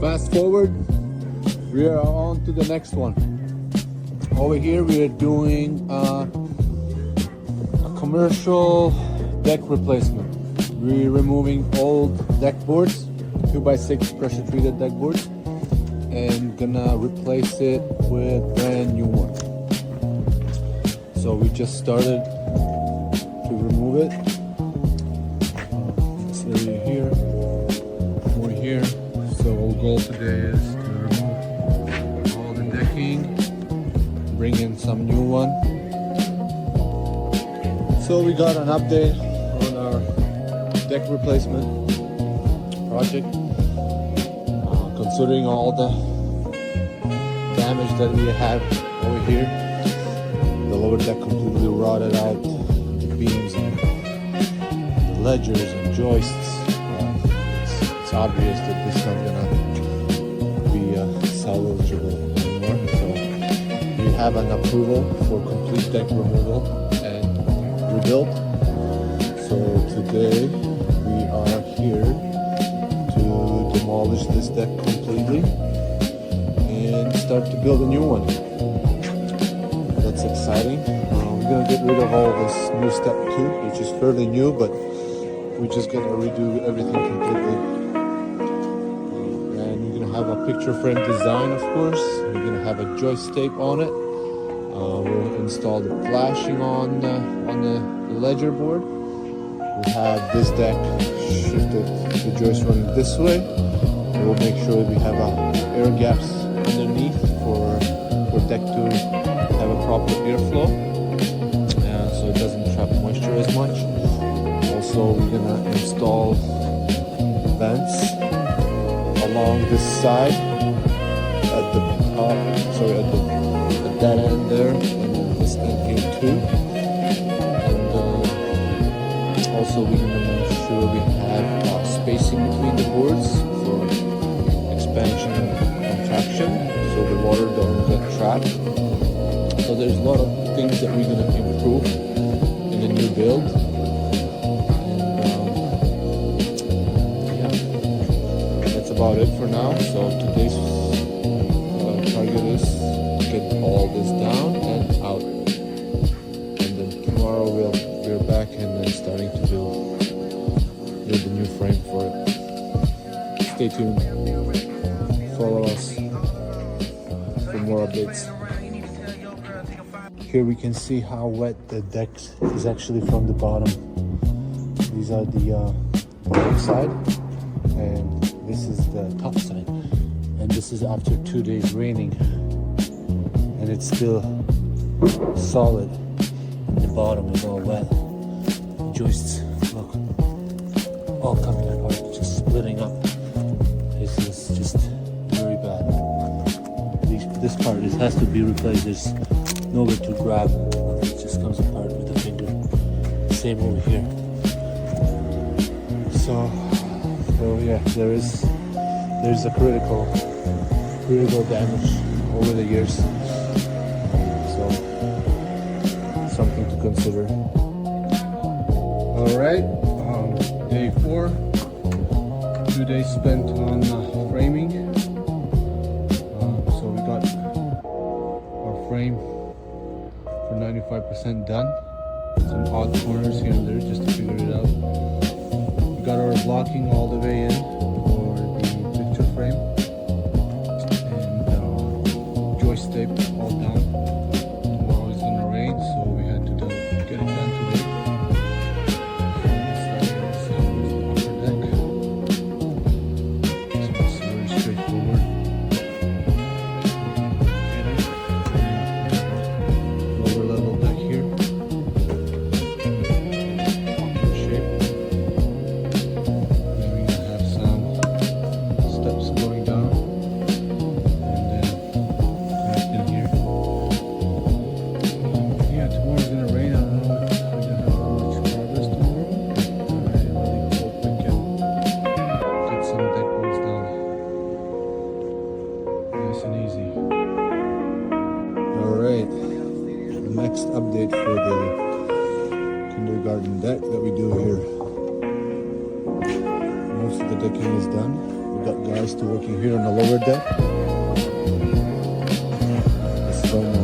fast forward, we are on to the next one. Over here we are doing a commercial deck replacement. We're removing old deck boards, 2x6 pressure treated deck boards, and gonna replace it with brand new one. So we just started to remove it. This area here, more here. So our goal today is to remove all the decking, bring in some new one. So we got an update on our deck replacement project. Considering all the damage that we have over here, the lower deck completely rotted out, the beams and the ledgers and joists. It's obvious that this is not gonna be salvageable anymore. So we have an approval for complete deck removal and rebuild. So today we are here to demolish this deck completely and start to build a new one. That's exciting. We're gonna get rid of all this new step 2, which is fairly new, but we're just gonna redo everything completely. And we're gonna have a picture frame design, of course. We're gonna have a joist tape on it. We'll install the flashing on the ledger board. We have this deck shifted, the joist running this way. And we'll make sure we have air gaps underneath for deck to have a proper airflow, so it doesn't trap moisture as much. Also, we're gonna install vents along this side at the top, sorry, at that end there, and then this end here too. And also we're gonna make sure we have spacing between the boards for expansion and contraction, so the water don't get trapped. So there's a lot of things that we're gonna improve in the new build. And that's about it for now. So today's target is to get all this down and out. And then tomorrow we're back and then starting to build the new frame for it. Stay tuned. Follow us for more updates. Here we can see how wet the deck is actually from the bottom. These are the bottom side, and this is the top side. And this is after 2 days raining, and it's still solid. And the bottom is all wet. The joists, look, all coming apart, just splitting up. This is just very bad. This part has to be replaced. There's nowhere to grab. It just comes apart with the finger. Same over here. So yeah, there's a critical damage over the years. So something to consider. All right, day 4. 2 days spent on framing. So we got our frame for 95% done. Some odd corners here and there just to figure it out. We got our blocking all the way in for the picture frame, and joist tape all down. Tomorrow is gonna rain, so we had to get it done today. This is the upper deck. So it's very straightforward. Lower level deck here. Shape. Then we're gonna have some steps going down, and then connect in here. Yeah, tomorrow's gonna rain. I don't know if we're gonna have much progress tomorrow. I really hope we can get some deck boards done. Nice and easy. Alright, the next update for the kindergarten deck that we do here. Most of the decking is done. We got guys to working here on the lower deck. The stone